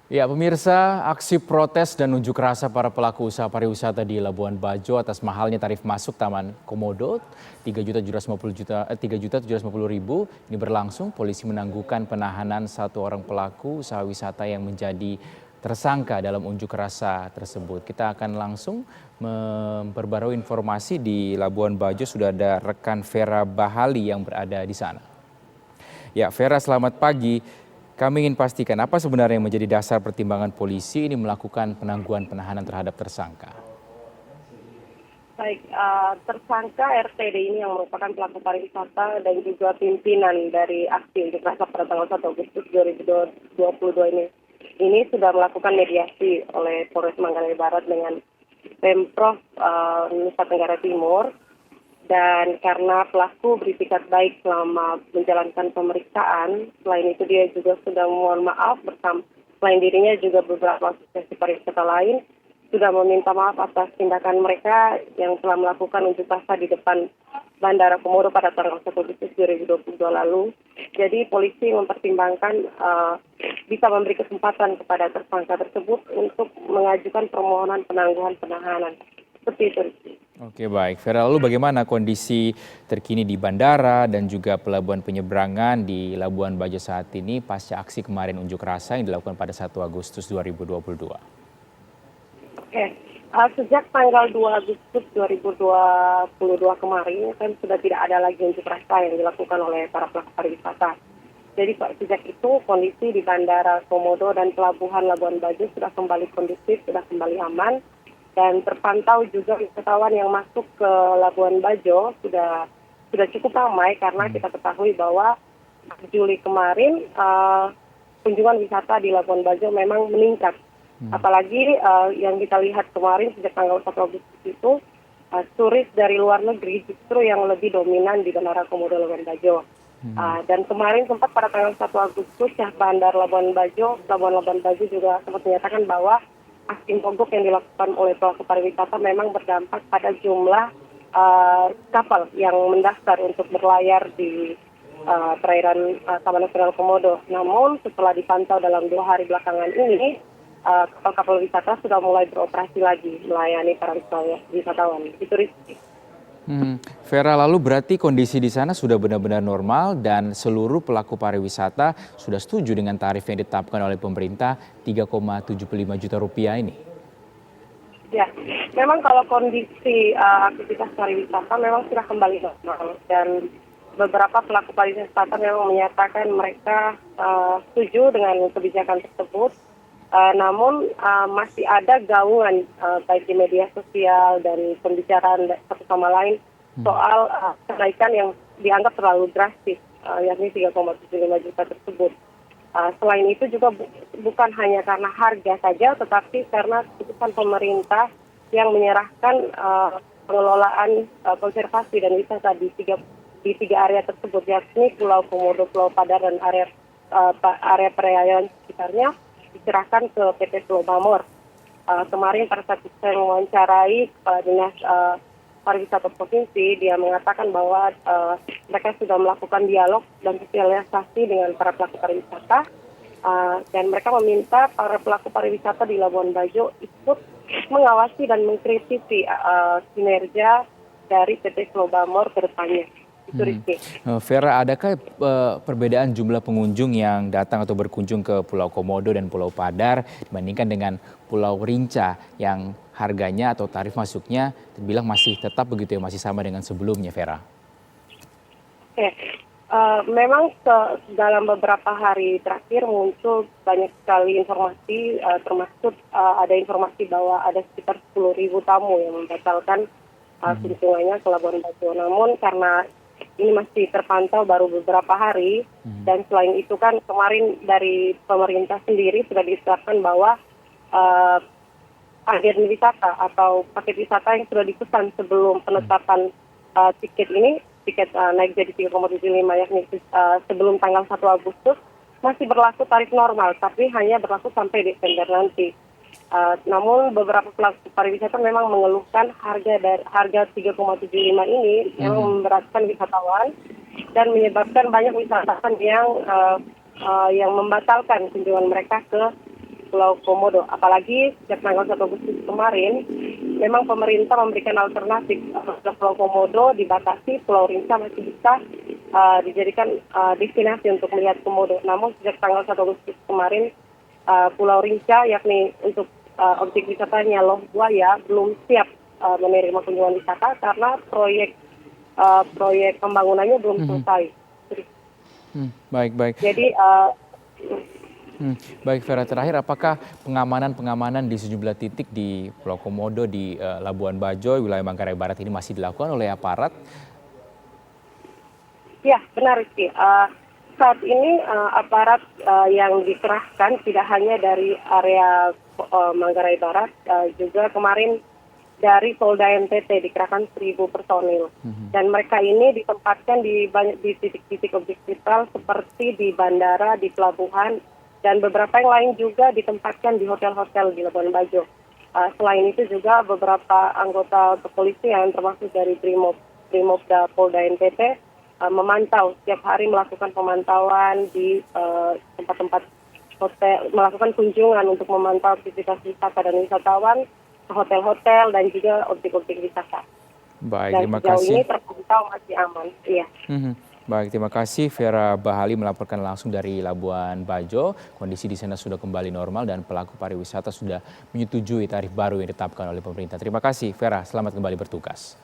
Ya, pemirsa, aksi protes dan unjuk rasa para pelaku usaha pariwisata di Labuan Bajo atas mahalnya tarif masuk Taman Komodo Rp3.750.000 ini berlangsung. Polisi menangguhkan penahanan satu orang pelaku usaha wisata yang menjadi tersangka dalam unjuk rasa tersebut. Kita akan langsung memperbarui informasi di Labuan Bajo. Sudah ada rekan Vera Bahali yang berada di sana. Ya, Vera, selamat pagi. Kami ingin pastikan apa sebenarnya yang menjadi dasar pertimbangan polisi ini melakukan penangguhan penahanan terhadap tersangka. Baik, tersangka RTD ini yang merupakan pelaku pariwisata dan juga pimpinan dari aksi unjuk rasa pada tanggal 1 Agustus 2022 ini sudah melakukan mediasi oleh Polres Manggarai Barat dengan Pemprov Nusa Tenggara Timur. Dan karena pelaku bersikap baik selama menjalankan pemeriksaan, selain itu dia juga sudah mohon maaf bersama selain dirinya juga beberapa asosiasi pariwisata lain sudah meminta maaf atas tindakan mereka yang telah melakukan unjuk rasa di depan Bandara Komodo pada tanggal 1 Agustus 2022 lalu. Jadi polisi mempertimbangkan bisa memberi kesempatan kepada tersangka tersebut untuk mengajukan permohonan penangguhan penahanan. Seperti itu. Oke, baik. Vera, lalu bagaimana kondisi terkini di bandara dan juga pelabuhan penyeberangan di Labuan Bajo saat ini pasca aksi kemarin unjuk rasa yang dilakukan pada 1 Agustus 2022? Oke, sejak tanggal 2 Agustus 2022 kemarin kan sudah tidak ada lagi unjuk rasa yang dilakukan oleh para pelaku pariwisata. Jadi sejak itu kondisi di Bandara Komodo dan Pelabuhan Labuan Bajo sudah kembali kondusif, sudah kembali aman. Dan terpantau juga wisatawan yang masuk ke Labuan Bajo sudah cukup ramai karena kita ketahui bahwa Juli kemarin kunjungan wisata di Labuan Bajo memang meningkat. Apalagi yang kita lihat kemarin sejak tanggal 1 Agustus itu turis dari luar negeri justru yang lebih dominan di Bandara Komodo Labuan Bajo. Dan kemarin sempat pada tanggal 1 Agustus Bandar Labuan Bajo juga sempat menyatakan bahwa aksi mogok yang dilakukan oleh pelaku pariwisata memang berdampak pada jumlah kapal yang mendaftar untuk berlayar di perairan Taman Nasional Komodo. Namun setelah dipantau dalam 2 hari belakangan ini, kapal-kapal wisata sudah mulai beroperasi lagi melayani para wisatawan. Itu Rizky. Vera, lalu berarti kondisi di sana sudah benar-benar normal dan seluruh pelaku pariwisata sudah setuju dengan tarif yang ditetapkan oleh pemerintah Rp3,75 juta ini? Ya, memang kalau kondisi aktivitas pariwisata memang sudah kembali normal dan beberapa pelaku pariwisata memang menyatakan mereka setuju dengan kebijakan tersebut. Namun masih ada gaungan baik di media sosial dan pembicaraan satu sama lain soal kenaikan yang dianggap terlalu drastis, yakni 3,75 juta tersebut. Selain itu juga bukan hanya karena harga saja, tetapi karena keputusan pemerintah yang menyerahkan pengelolaan konservasi dan wisata di tiga area tersebut, yakni Pulau Komodo, Pulau Padar, dan area perairan sekitarnya diserahkan ke PT Pulau Bamor. Kemarin pada saat saya mewawancarai Kepala Dinas Pariwisata Provinsi, dia mengatakan bahwa mereka sudah melakukan dialog dan sosialisasi dengan para pelaku pariwisata dan mereka meminta para pelaku pariwisata di Labuan Bajo ikut mengawasi dan mengkritisi kinerja dari PT Pulau Bamor ke depannya. Vera, adakah perbedaan jumlah pengunjung yang datang atau berkunjung ke Pulau Komodo dan Pulau Padar dibandingkan dengan Pulau Rinca yang harganya atau tarif masuknya terbilang masih tetap begitu ya, masih sama dengan sebelumnya, Vera? Oke, memang dalam beberapa hari terakhir muncul banyak sekali informasi, termasuk ada informasi bahwa ada sekitar 10.000 tamu yang membatalkan kunjungannya ke Labuan Bajo. Namun karena ini masih terpantau baru beberapa hari, dan selain itu kan kemarin dari pemerintah sendiri sudah ditetapkan bahwa agen wisata atau paket wisata yang sudah dipesan sebelum penetapan tiket naik jadi 3,75 yakni sebelum tanggal 1 Agustus masih berlaku tarif normal, tapi hanya berlaku sampai Desember nanti. Namun beberapa pelaku pariwisata memang mengeluhkan harga 3,75 ini yang memberatkan wisatawan dan menyebabkan banyak wisatawan yang membatalkan kunjungan mereka ke Pulau Komodo. Apalagi sejak tanggal 1 Agustus kemarin, memang pemerintah memberikan alternatif ke Pulau Komodo dibatasi, Pulau Rinca masih bisa dijadikan destinasi untuk melihat komodo. Namun sejak tanggal 1 Agustus kemarin, Pulau Rinca yakni untuk objek wisatanya Loh Buaya belum siap menerima kunjungan wisata karena proyek pembangunannya belum selesai. Baik. Jadi Baik Vera, terakhir apakah pengamanan di sejumlah titik di Pulau Komodo di Labuan Bajo, wilayah Manggarai Barat ini masih dilakukan oleh aparat? ya, benar Rizky. Saat ini aparat yang dikerahkan tidak hanya dari area Manggarai Barat, juga kemarin dari Polda NTT dikerahkan 1.000 personil. Dan mereka ini ditempatkan di titik-titik objek vital seperti di bandara, di pelabuhan, dan beberapa yang lain juga ditempatkan di hotel-hotel di Labuan Bajo. Selain itu juga beberapa anggota kepolisian termasuk dari Brimobda Polda NTT memantau setiap hari, melakukan pemantauan di tempat-tempat hotel, melakukan kunjungan untuk memantau aktivitas wisata dan wisatawan ke hotel-hotel dan juga objek-objek wisata. Baik, Dan terima sejauh kasih. ini terpantau masih aman. Iya. Baik, terima kasih Vera Bahali melaporkan langsung dari Labuan Bajo. Kondisi di sana sudah kembali normal dan pelaku pariwisata sudah menyetujui tarif baru yang ditetapkan oleh pemerintah. Terima kasih Vera, selamat kembali bertugas.